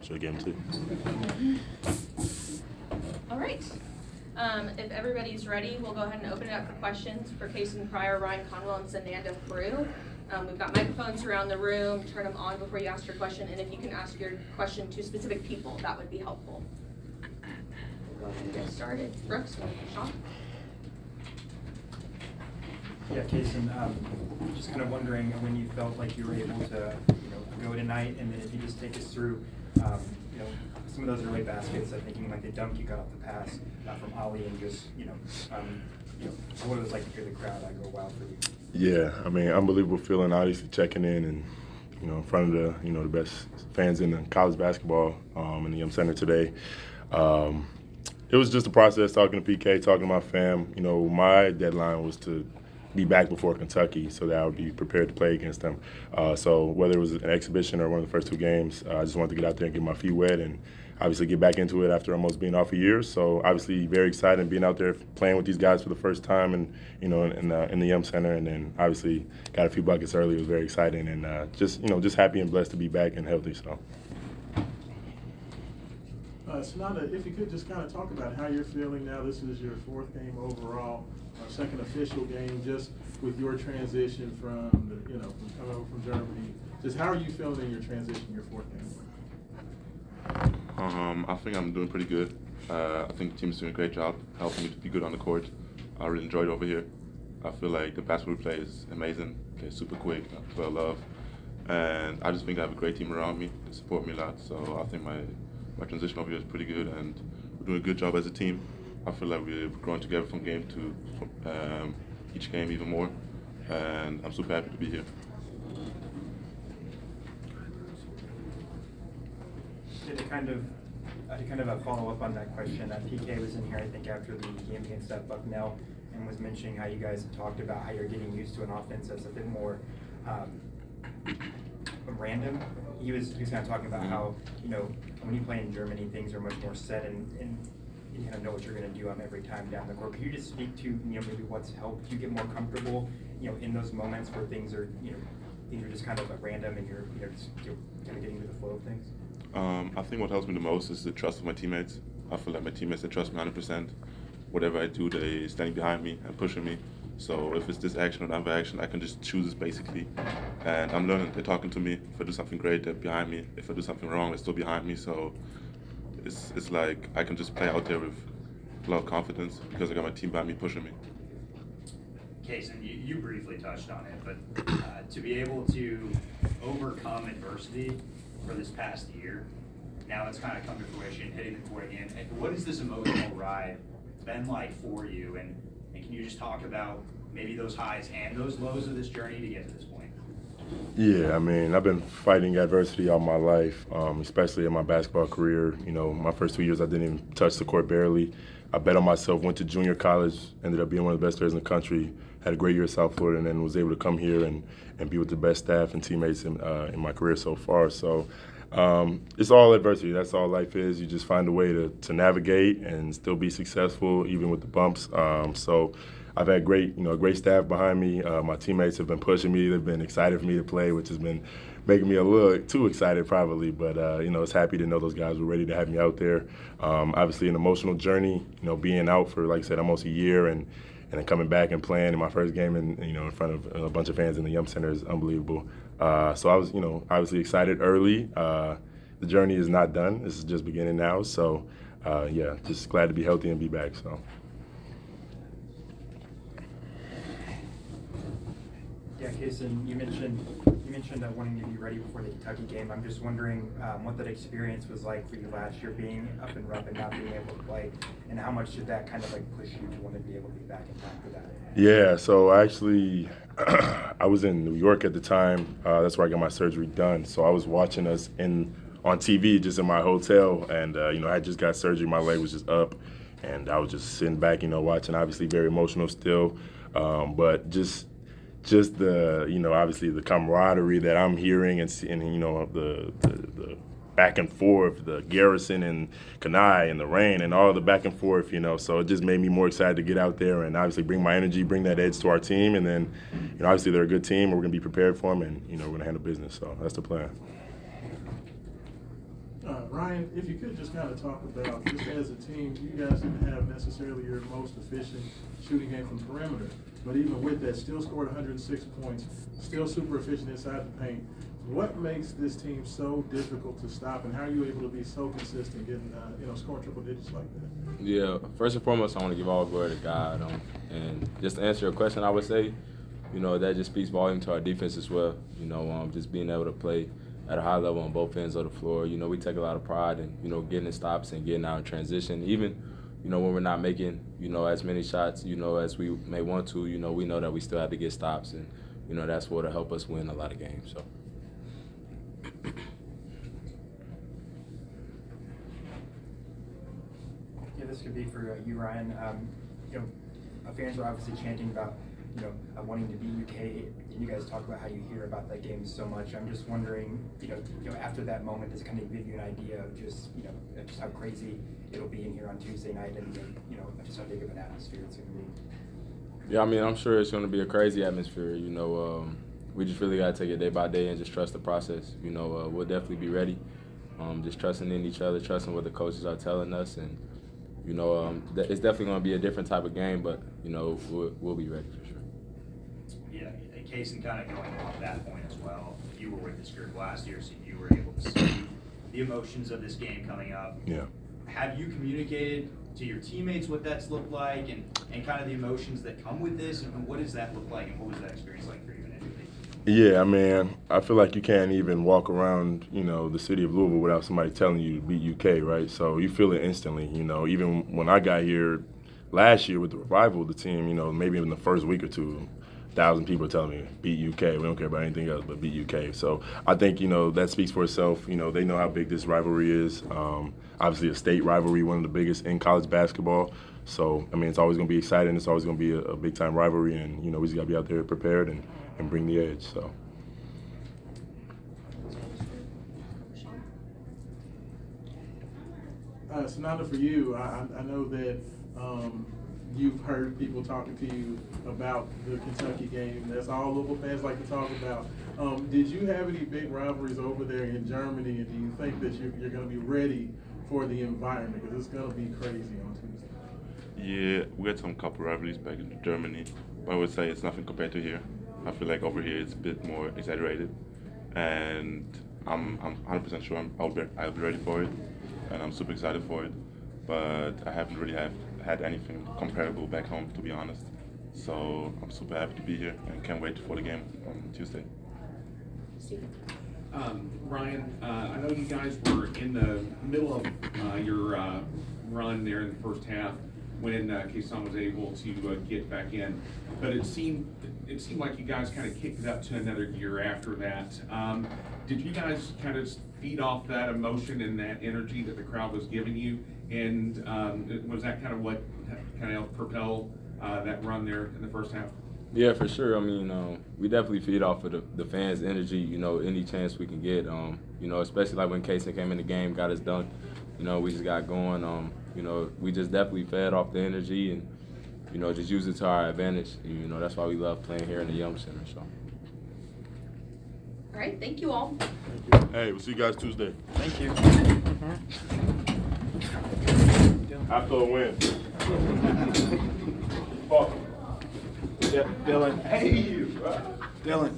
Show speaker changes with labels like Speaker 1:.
Speaker 1: Should have gave him 2.
Speaker 2: All right. If everybody's ready, we'll go ahead and open it up for questions for Pryor, Ryan, Conwell, and Sananda Frew. We've got microphones around the room. Turn them on before you ask your question, and if you can ask your question to specific people, that would be helpful. We'll go ahead and get started. Brooks, Sean?
Speaker 3: Yeah, Kaysen, just kind of wondering when you felt like you were able to, go tonight, and then if you just take us through, some of those early baskets. I'm thinking like the dunk you got off the pass from Ali, and just, what it was like to hear the crowd go wild for you.
Speaker 1: Yeah, I mean, unbelievable feeling. Obviously checking in and in front of the the best fans in the college basketball in the Center today. It was just a process talking to PK, talking to my fam. My deadline was to be back before Kentucky so that I would be prepared to play against them. So whether it was an exhibition or one of the first 2 games, I just wanted to get out there and get my feet wet and obviously get back into it after almost being off a year. So obviously very excited being out there playing with these guys for the first time and in the Center, and then obviously got a few buckets early. It was very exciting, and just happy and blessed to be back and healthy. So.
Speaker 4: Sananda, if you could just kind of talk about how you're feeling now. This is your 4th game overall, 2nd official game, just with your transition from from coming over from Germany. Just how are you feeling in your transition, your 4th game?
Speaker 5: I think I'm doing pretty good. I think the team's doing a great job helping me to be good on the court. I really enjoyed it over here. I feel like the basketball we play is amazing. Play super quick, play love, and I just think I have a great team around me. They support me a lot, so I think my transition over here is pretty good, and we're doing a good job as a team. I feel like we're growing together from game to each game even more, and I'm super happy to be here.
Speaker 3: To kind of follow up on that question, PK was in here, I think, after the game against Bucknell, and was mentioning how you guys have talked about how you're getting used to an offense that's a bit more random. He was kind of talking about how, when you play in Germany, things are much more set and you kind of know what you're going to do every time down the court. Could you just speak to, maybe what's helped you get more comfortable, in those moments where things are just kind of random and you're kind of getting into the flow of things?
Speaker 5: I think what helps me the most is the trust of my teammates. I feel like my teammates, they trust me 100%. Whatever I do, they're standing behind me and pushing me. So if it's this action or another action, I can just choose this basically. And I'm learning. They're talking to me. If I do something great, they're behind me. If I do something wrong, they're still behind me. So it's like I can just play out there with a lot of confidence because I got my team behind me pushing me.
Speaker 6: Kaysen, you briefly touched on it, but to be able to overcome adversity for this past year, now it's kind of come to fruition, hitting the court again. What has this emotional ride been like for you? And can you just talk about maybe those highs and those lows of this journey to get to this point?
Speaker 1: Yeah, I mean, I've been fighting adversity all my life, especially in my basketball career. My first 2 years I didn't even touch the court barely. I bet on myself, went to junior college, ended up being one of the best players in the country, had a great year at South Florida, and then was able to come here and be with the best staff and teammates in my career so far. So it's all adversity. That's all life is. You just find a way to navigate and still be successful, even with the bumps. So I've had great staff behind me. My teammates have been pushing me. They've been excited for me to play, which has been making me a little too excited probably. But, it's happy to know those guys were ready to have me out there. Obviously an emotional journey, being out for, like I said, almost a year and then coming back and playing in my first game in front of a bunch of fans in the Yum Center is unbelievable. So I was, obviously excited early. The journey is not done. This is just beginning now. So, just glad to be healthy and be back. So.
Speaker 3: Yeah, Kaysen, you mentioned wanting to be ready before the Kentucky game. I'm just wondering what that experience was like for you last year, being up and rough and not being able to play, and how much did that kind of push you to want to be able to be back in time for that?
Speaker 1: Yeah, so actually, I was in New York at the time. That's where I got my surgery done. So I was watching us on TV just in my hotel, and I had just got surgery. My leg was just up, and I was just sitting back, watching. Obviously, very emotional still, but just the obviously the camaraderie that I'm hearing and seeing, the back and forth, the Garrison and Kanai and the rain and all the back and forth, So it just made me more excited to get out there and obviously bring my energy, bring that edge to our team. And then, obviously they're a good team and we're going to be prepared for them and, we're going to handle business. So that's the plan.
Speaker 4: Ryan, if you could just kind of talk about, just as a team, you guys didn't have necessarily your most efficient shooting game from perimeter, but even with that, still scored 106 points, still super efficient inside the paint. What makes this team so difficult to stop, and how are you able to be so consistent getting, scoring triple digits like that?
Speaker 7: Yeah, first and foremost, I want to give all glory to God. And just to answer your question, I would say, that just speaks volume to our defense as well. Just being able to play at a high level on both ends of the floor. We take a lot of pride in, getting in stops and getting out in transition. Even, when we're not making, as many shots, as we may want to, we know that we still have to get stops. And, that's what'll help us win a lot of games. So.
Speaker 3: Yeah, this could be for you, Ryan. Fans are obviously chanting about, wanting to beat UK. And you guys talk about how you hear about that game so much. I'm just wondering, after that moment, does it kind of give you an idea of just how crazy it'll be in here on Tuesday night, and just how big of an atmosphere it's going to be.
Speaker 7: Yeah, I'm sure it's going to be a crazy atmosphere. We just really got to take it day by day and just trust the process. We'll definitely be ready. Just trusting in each other, trusting what the coaches are telling us, and it's definitely going to be a different type of game, but we'll be ready for sure.
Speaker 6: Yeah, Casey, kind of going off that point as well. You were with this group last year, so you were able to see the emotions of this game coming up.
Speaker 1: Yeah.
Speaker 6: Have you communicated to your teammates what that's looked like and kind of the emotions that come with this, and what does that look like, and what was that experience like for you and everything?
Speaker 1: Yeah, I feel like you can't even walk around, the city of Louisville without somebody telling you to beat UK, right? So you feel it instantly, Even when I got here last year with the revival of the team, maybe in the first week or two, 1,000 people telling me, beat UK. We don't care about anything else but beat UK. So I think, that speaks for itself. They know how big this rivalry is. Obviously a state rivalry, one of the biggest in college basketball. So, it's always going to be exciting. It's always going to be a big-time rivalry. And, we just got to be out there prepared and bring the edge. So.
Speaker 4: Sananda, for you, I know that you've heard people talking to you about the Kentucky game. That's all Louisville fans like to talk about. Did you have any big rivalries over there in Germany, and do you think that you're going to be ready for the environment? Because it's going to be crazy on Tuesday.
Speaker 5: Yeah, we had some couple rivalries back in Germany, but I would say it's nothing compared to here. I feel like over here it's a bit more exaggerated, and I'm 100% sure I'll be ready for it, and I'm super excited for it. But I haven't really had anything comparable back home, to be honest. So I'm super happy to be here and can't wait for the game on Tuesday.
Speaker 8: Ryan, I know you guys were in the middle of your run there in the first half when Kason was able to get back in, but it seemed like you guys kind of kicked it up to another gear after that. Did you guys kind of feed off that emotion and that energy that the crowd was giving you, and was that kind of what kind of helped propel that run there in the first half?
Speaker 7: Yeah, for sure. We definitely feed off of the fans' energy, any chance we can get, especially like when Kason came in the game, got us done. We just got going. We just definitely fed off the energy and, just use it to our advantage. That's why we love playing here in the Yum Center. So.
Speaker 2: All right, thank you all.
Speaker 4: Thank you.
Speaker 1: Hey, we'll see you guys Tuesday.
Speaker 3: Thank you.
Speaker 1: After a win.
Speaker 3: Dylan. Hey, Dylan.